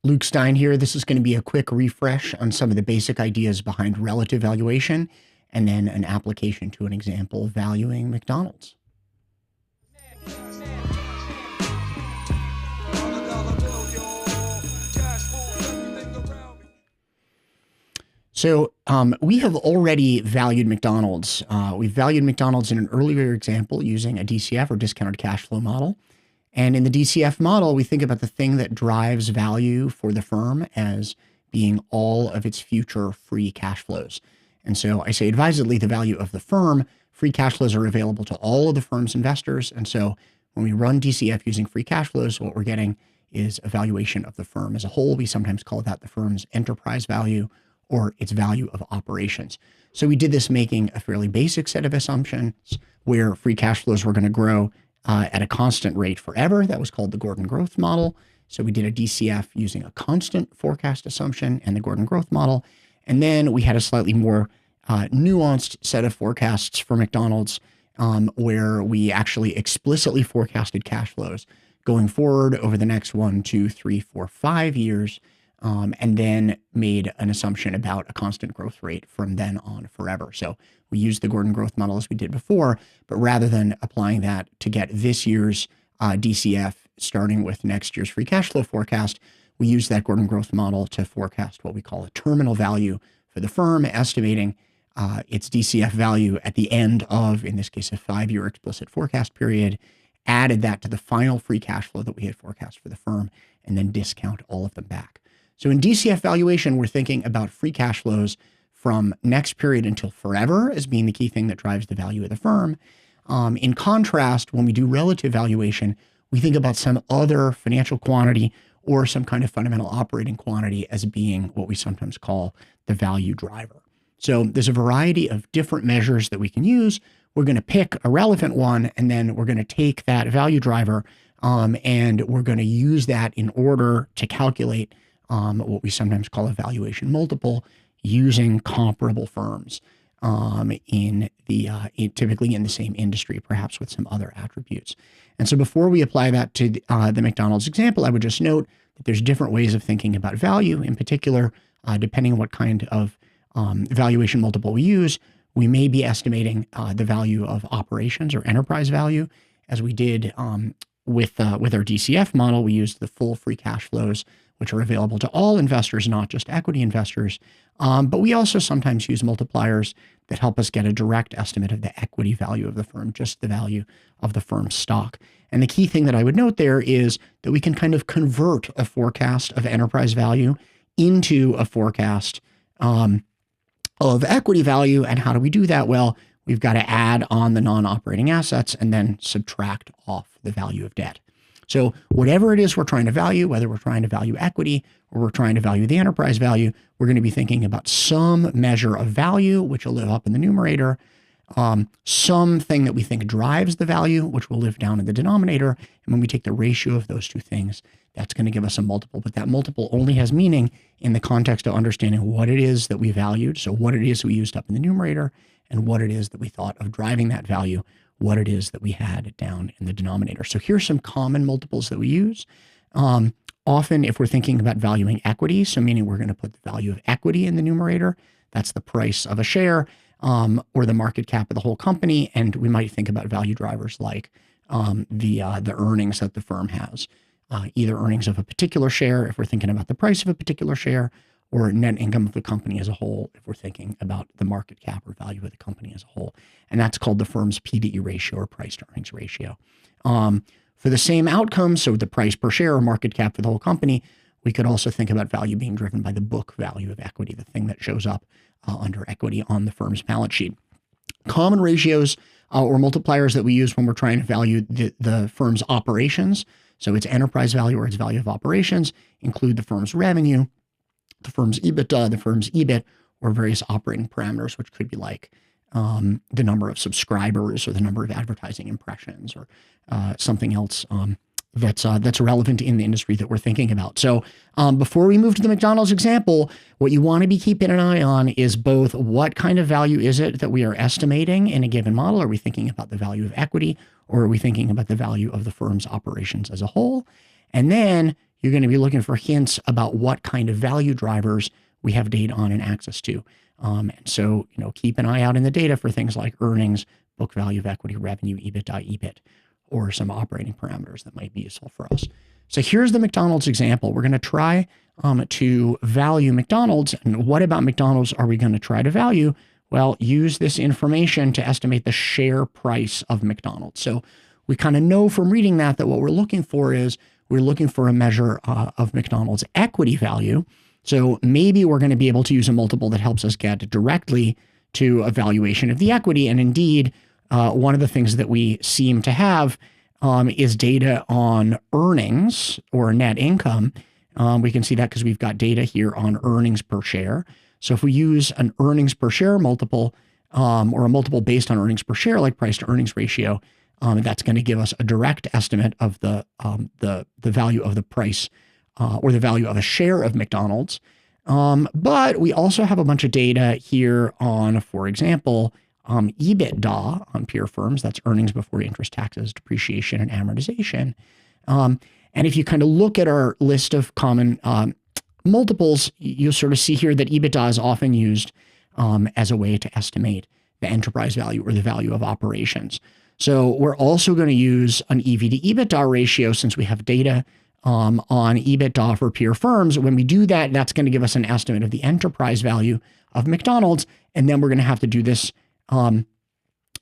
Luke Stein here. This is going to be a quick refresh on some of the basic ideas behind relative valuation, and then an application to an example valuing McDonald's. So we have already valued McDonald's. We've valued McDonald's in an earlier example using a DCF or discounted cash flow model. And in the DCF model, we think about the thing that drives value for the firm as being all of its future free cash flows. And so I say advisedly, the value of the firm, free cash flows are available to all of the firm's investors. And so when we run DCF using free cash flows, what we're getting is a valuation of the firm as a whole. We sometimes call that the firm's enterprise value or its value of operations. So we did this making a fairly basic set of assumptions where free cash flows were going to grow at a constant rate forever. That was called the Gordon growth model. So we did a DCF using a constant forecast assumption and the Gordon growth model. And then we had a slightly more nuanced set of forecasts for McDonald's where we actually explicitly forecasted cash flows going forward over the next 1, 2, 3, 4, 5 years, and then made an assumption about a constant growth rate from then on forever. So we used the Gordon growth model as we did before, but rather than applying that to get this year's DCF starting with next year's free cash flow forecast, we used that Gordon growth model to forecast what we call a terminal value for the firm, estimating its DCF value at the end of, in this case, a 5-year explicit forecast period, added that to the final free cash flow that we had forecast for the firm, and then discount all of them back. So in DCF valuation, we're thinking about free cash flows from next period until forever as being the key thing that drives the value of the firm. In contrast, when we do relative valuation, we think about some other financial quantity or some kind of fundamental operating quantity as being what we sometimes call the value driver. So there's a variety of different measures that we can use. We're going to pick a relevant one, and then we're going to take that value driver and we're going to use that in order to calculate what we sometimes call a valuation multiple using comparable firms typically in the same industry, perhaps with some other attributes. And so before we apply that to the McDonald's example, I would just note that there's different ways of thinking about value. In particular, depending on what kind of valuation multiple we use, we may be estimating the value of operations or enterprise value. As we did with our DCF model, we used the full free cash flows, which are available to all investors, not just equity investors. But we also sometimes use multipliers that help us get a direct estimate of the equity value of the firm, just the value of the firm's stock. And the key thing that I would note there is that we can kind of convert a forecast of enterprise value into a forecast of equity value. And how do we do that? Well, we've got to add on the non-operating assets and then subtract off the value of debt. So whatever it is we're trying to value, whether we're trying to value equity or we're trying to value the enterprise value, we're going to be thinking about some measure of value, which will live up in the numerator, something that we think drives the value, which will live down in the denominator. And when we take the ratio of those two things, that's going to give us a multiple. But that multiple only has meaning in the context of understanding what it is that we valued. So what it is we used up in the numerator and what it is that we thought of driving that value, what it is that we had down in the denominator. So here's some common multiples that we use. Often if we're thinking about valuing equity, so meaning we're going to put the value of equity in the numerator, that's the price of a share or the market cap of the whole company. And we might think about value drivers like the earnings that the firm has, either earnings of a particular share if we're thinking about the price of a particular share, or net income of the company as a whole if we're thinking about the market cap or value of the company as a whole. And that's called the firm's P/E ratio or price to earnings ratio. For the same outcome, so the price per share or market cap for the whole company, we could also think about value being driven by the book value of equity, the thing that shows up under equity on the firm's balance sheet. Common ratios or multipliers that we use when we're trying to value the firm's operations, so its enterprise value or its value of operations, include the firm's revenue, the firm's EBITDA, the firm's EBIT, or various operating parameters, which could be like the number of subscribers or the number of advertising impressions or something else that's relevant in the industry that we're thinking about. So before we move to the McDonald's example, what you want to be keeping an eye on is both what kind of value is it that we are estimating in a given model? Are we thinking about the value of equity, or are we thinking about the value of the firm's operations as a whole? And then you're going to be looking for hints about what kind of value drivers we have data on and access to. And so, keep an eye out in the data for things like earnings, book value of equity, revenue, EBITDA, EBIT, or some operating parameters that might be useful for us. So here's the McDonald's example. We're going to try to value McDonald's. And what about McDonald's are we going to try to value? Well, use this information to estimate the share price of McDonald's. So we kind of know from reading that what we're looking for is we're looking for a measure of McDonald's equity value. So maybe we're going to be able to use a multiple that helps us get directly to a valuation of the equity. And indeed, one of the things that we seem to have is data on earnings or net income. We can see that because we've got data here on earnings per share. So if we use an earnings per share multiple or a multiple based on earnings per share, like price to earnings ratio, that's going to give us a direct estimate of the value of the price or the value of a share of McDonald's. But we also have a bunch of data here on, for example, EBITDA on peer firms. That's earnings before interest, taxes, depreciation, and amortization. And if you kind of look at our list of common multiples, you'll sort of see here that EBITDA is often used as a way to estimate the enterprise value or the value of operations. So we're also going to use an EV to EBITDA ratio since we have data on EBITDA for peer firms. When we do that, that's going to give us an estimate of the enterprise value of McDonald's. And then we're going to have to do this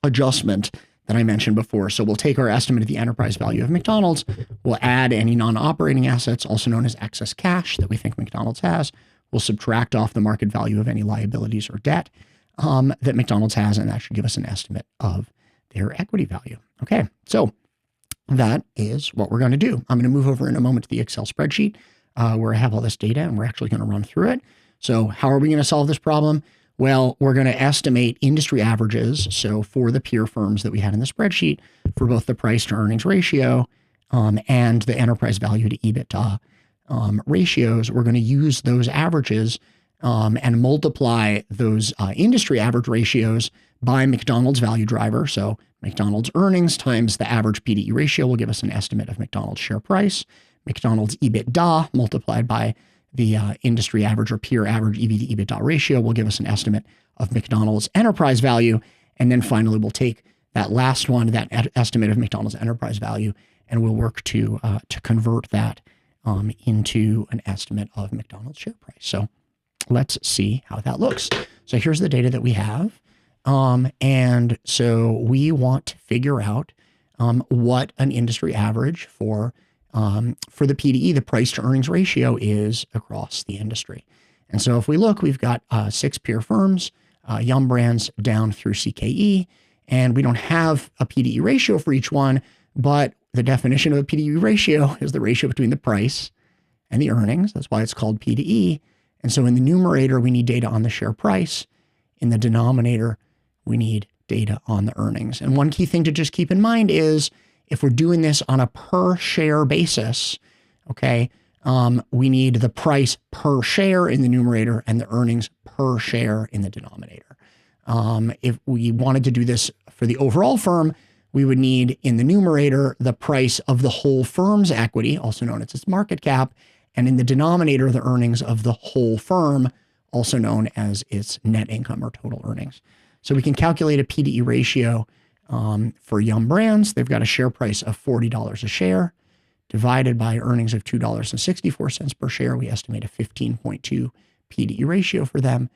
adjustment that I mentioned before. So we'll take our estimate of the enterprise value of McDonald's. We'll add any non-operating assets, also known as excess cash that we think McDonald's has. We'll subtract off the market value of any liabilities or debt that McDonald's has, and that should give us an estimate of their equity value. Okay, so that is what we're going to do. I'm going to move over in a moment to the Excel spreadsheet where I have all this data, and we're actually going to run through it. So how are we going to solve this problem? Well, we're going to estimate industry averages. So for the peer firms that we had in the spreadsheet, for both the price to earnings ratio and the enterprise value to EBITDA ratios, we're going to use those averages and multiply those industry average ratios by McDonald's value driver. So McDonald's earnings times the average PDE ratio will give us an estimate of McDonald's share price. McDonald's EBITDA multiplied by the industry average or peer average EV to EBITDA ratio will give us an estimate of McDonald's enterprise value. And then finally, we'll take that last one, that estimate of McDonald's enterprise value, and we'll work to convert that into an estimate of McDonald's share price. So let's see how that looks. So here's the data that we have. And so we want to figure out what an industry average for the PDE, the price to earnings ratio, is across the industry. And so if we look, we've got 6 peer firms, Yum Brands down through CKE, and we don't have a PDE ratio for each one, but the definition of a PDE ratio is the ratio between the price and the earnings. That's why it's called PDE. And so in the numerator, we need data on the share price. In the denominator, we need data on the earnings. And one key thing to just keep in mind is if we're doing this on a per share basis, okay, we need the price per share in the numerator and the earnings per share in the denominator. If we wanted to do this for the overall firm, we would need in the numerator the price of the whole firm's equity, also known as its market cap, and in the denominator, the earnings of the whole firm, also known as its net income or total earnings. So we can calculate a PDE ratio for Yum Brands. They've got a share price of $40 a share divided by earnings of $2.64 per share. We estimate a 15.2 PDE ratio for them.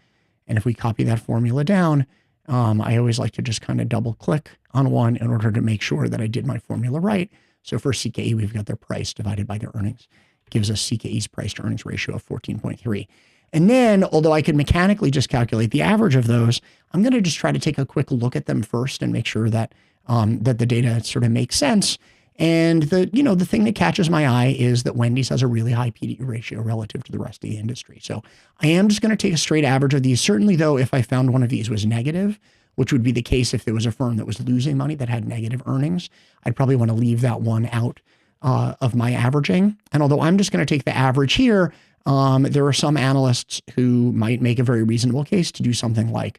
And if we copy that formula down, I always like to just kind of double click on one in order to make sure that I did my formula right. So for CKE, we've got their price divided by their earnings. It gives us CKE's price to earnings ratio of 14.3. And then, although I could mechanically just calculate the average of those, I'm going to just try to take a quick look at them first and make sure that that the data sort of makes sense. And the thing that catches my eye is that Wendy's has a really high PDE ratio relative to the rest of the industry. So I am just going to take a straight average of these. Certainly, though, if I found one of these was negative, which would be the case if there was a firm that was losing money that had negative earnings, I'd probably want to leave that one out of my averaging. And although I'm just going to take the average here, there are some analysts who might make a very reasonable case to do something like,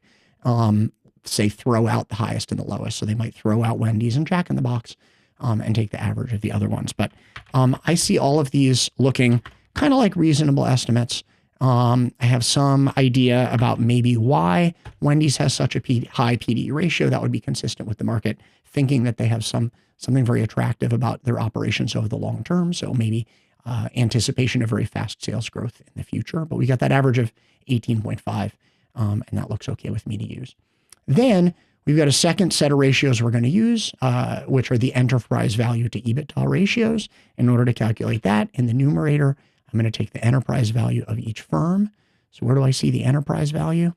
say, throw out the highest and the lowest. So they might throw out Wendy's and Jack in the Box and take the average of the other ones. But I see all of these looking kind of like reasonable estimates. I have some idea about maybe why Wendy's has such a high PDE ratio. That would be consistent with the market thinking that they have something very attractive about their operations over the long term. So maybe anticipation of very fast sales growth in the future. But we got that average of 18.5, and that looks okay with me to use. Then we've got a second set of ratios we're going to use, which are the enterprise value to EBITDA ratios. In order to calculate that, in the numerator, I'm going to take the enterprise value of each firm. So where do I see the enterprise value?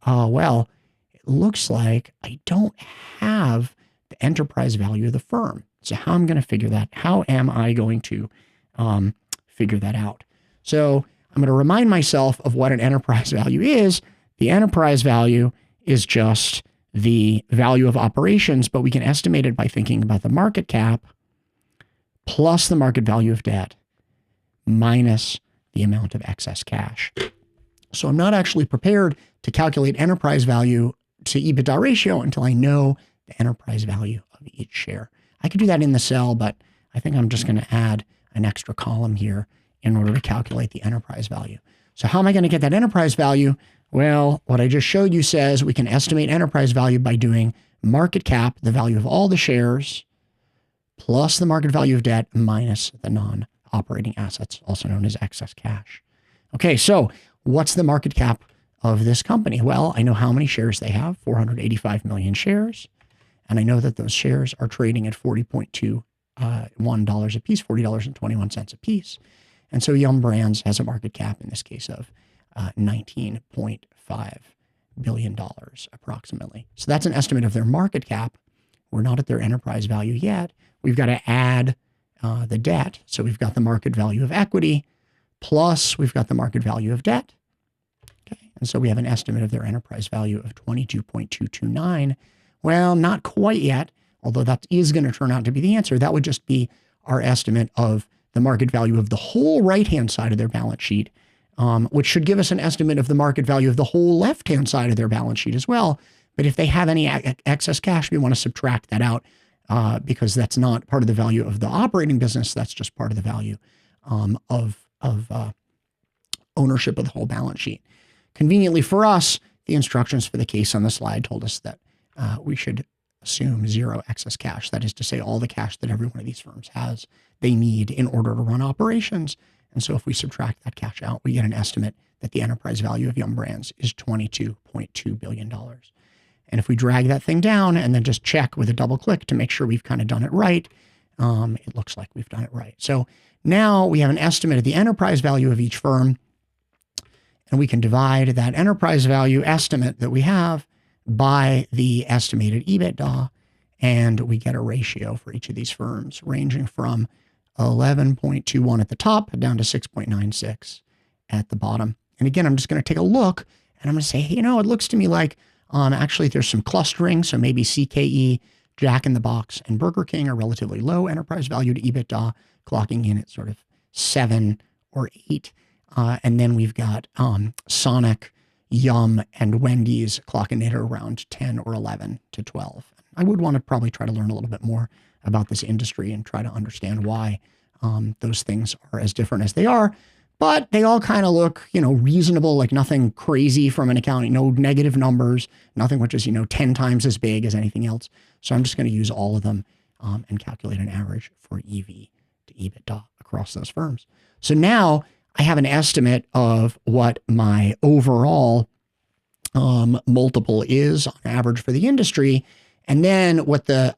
Well, it looks like I don't have the enterprise value of the firm. So how am I going to figure that? How am I going to figure that out? So I'm going to remind myself of what an enterprise value is. The enterprise value is just the value of operations, but we can estimate it by thinking about the market cap plus the market value of debt minus the amount of excess cash. So I'm not actually prepared to calculate enterprise value to EBITDA ratio until I know the enterprise value of each share. I could do that in the cell, but I think I'm just going to add an extra column here in order to calculate the enterprise value. So how am I going to get that enterprise value? Well, what I just showed you says we can estimate enterprise value by doing market cap, the value of all the shares, plus the market value of debt minus the non-operating assets, also known as excess cash. Okay, so what's the market cap of this company? Well, I know how many shares they have, 485 million shares. And I know that those shares are trading at $40.21 a piece, $40.21 a piece. And so Yum Brands has a market cap in this case of $19.5 billion approximately. So that's an estimate of their market cap. We're not at their enterprise value yet. We've got to add the debt. So we've got the market value of equity plus we've got the market value of debt. Okay. And so we have an estimate of their enterprise value of 22.229. Well, not quite yet, although that is going to turn out to be the answer. That would just be our estimate of the market value of the whole right-hand side of their balance sheet, which should give us an estimate of the market value of the whole left-hand side of their balance sheet as well. But if they have any excess cash, we want to subtract that out because that's not part of the value of the operating business. That's just part of the value of ownership of the whole balance sheet. Conveniently for us, the instructions for the case on the slide told us that we should assume zero excess cash. That is to say, all the cash that every one of these firms has, they need in order to run operations. And so if we subtract that cash out, we get an estimate that the enterprise value of Yum Brands is $22.2 billion. And if we drag that thing down and then just check with a double click to make sure we've kind of done it right, it looks like we've done it right. So now we have an estimate of the enterprise value of each firm, and we can divide that enterprise value estimate that we have by the estimated EBITDA, and we get a ratio for each of these firms ranging from 11.21 at the top down to 6.96 at the bottom. And again, I'm just going to take a look and I'm going to say, hey, it looks to me like actually there's some clustering. So maybe CKE, Jack in the Box, and Burger King are relatively low enterprise value to EBITDA, clocking in at sort of 7 or 8. And then we've got Sonic, Yum, and Wendy's clocking in at around 10 or 11 to 12. I would want to probably try to learn a little bit more about this industry and try to understand why those things are as different as they are. But they all kind of look, reasonable, like nothing crazy from an accounting, no negative numbers, nothing which is, 10 times as big as anything else. So I'm just going to use all of them and calculate an average for EV to EBITDA across those firms. So now I have an estimate of what my overall multiple is on average for the industry. And then what the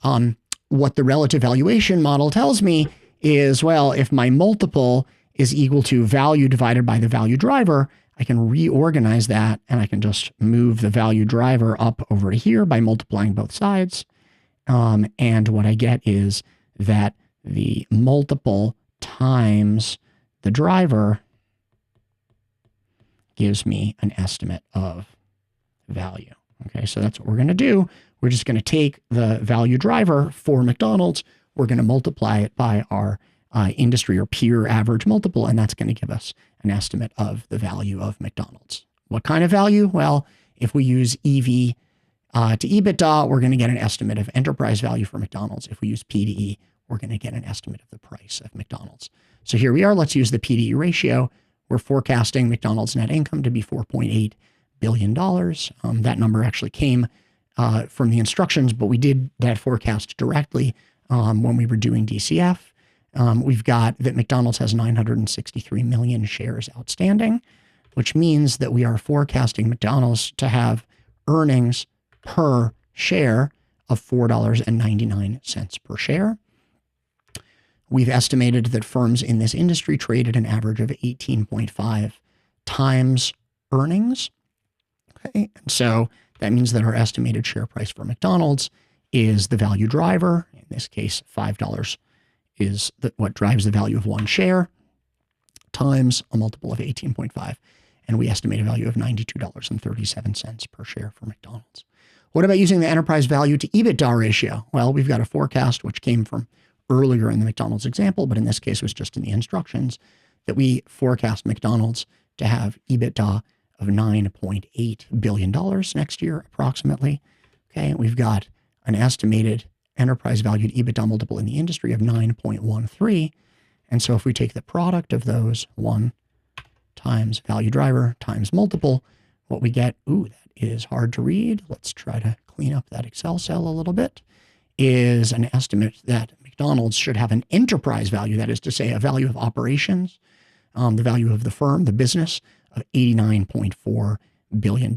relative valuation model tells me is, well, if my multiple is equal to value divided by the value driver, I can reorganize that and I can just move the value driver up over to here by multiplying both sides. And what I get is that the multiple times the driver gives me an estimate of value. Okay, so that's what we're going to do. We're just going to take the value driver for McDonald's. We're going to multiply it by our industry or peer average multiple, and that's going to give us an estimate of the value of McDonald's. What kind of value? Well, if we use EV to EBITDA, we're going to get an estimate of enterprise value for McDonald's. If we use P to E, we're going to get an estimate of the price of McDonald's. So here we are. Let's use the P/E ratio. We're forecasting McDonald's net income to be $4.8 billion. That number actually came from the instructions, but we did that forecast directly when we were doing DCF. We've got that McDonald's has 963 million shares outstanding, which means that we are forecasting McDonald's to have earnings per share of $4.99 per share. We've estimated that firms in this industry trade at an average of 18.5 times earnings. Okay, and so that means that our estimated share price for McDonald's is the value driver. In this case, $5 is what drives the value of one share times a multiple of 18.5. And we estimate a value of $92.37 per share for McDonald's. What about using the enterprise value to EBITDA ratio? Well, we've got a forecast which came from earlier in the McDonald's example, but in this case was just in the instructions, that we forecast McDonald's to have EBITDA of $9.8 billion next year, approximately. Okay, and we've got an estimated enterprise value to EBITDA multiple in the industry of 9.13. And so if we take the product of those, 1 times value driver times multiple, what we get, that is hard to read. Let's try to clean up that Excel cell a little bit, is an estimate that McDonald's should have an enterprise value, that is to say a value of operations, the value of the firm, the business, of $89.4 billion.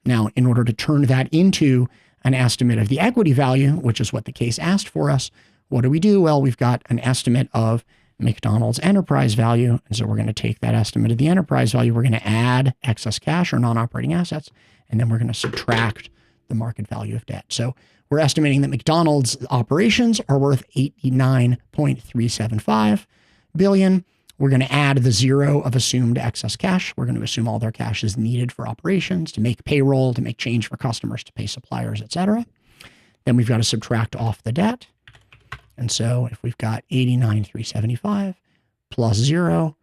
Now, in order to turn that into an estimate of the equity value, which is what the case asked for us, what do? Well, we've got an estimate of McDonald's enterprise value. And so we're going to take that estimate of the enterprise value. We're going to add excess cash or non-operating assets, and then we're going to subtract the market value of debt. So we're estimating that McDonald's operations are worth $89.375 billion. We're going to add the zero of assumed excess cash. We're going to assume all their cash is needed for operations, to make payroll, to make change for customers, to pay suppliers, etc. Then we've got to subtract off the debt. And so if we've got 89,375 plus 0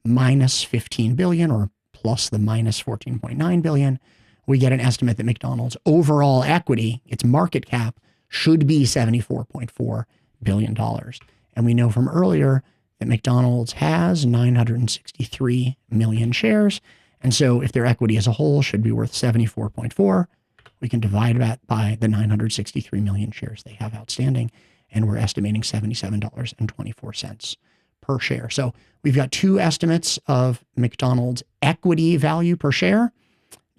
minus 15 billion or plus the minus 14.9 billion, we get an estimate that McDonald's overall equity, its market cap, should be $74.4 billion. And we know from earlier that McDonald's has 963 million shares. And so if their equity as a whole should be worth 74.4, we can divide that by the 963 million shares they have outstanding. And we're estimating $77.24 per share. So we've got two estimates of McDonald's equity value per share,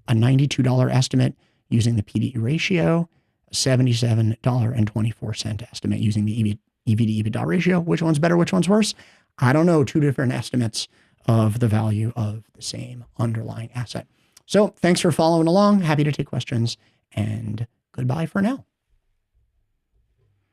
a $92 estimate using the P/E ratio, a $77.24 estimate using the EV to EBITDA ratio. Which one's better? Which one's worse? I don't know. Two different estimates of the value of the same underlying asset. So thanks for following along. Happy to take questions, and goodbye for now.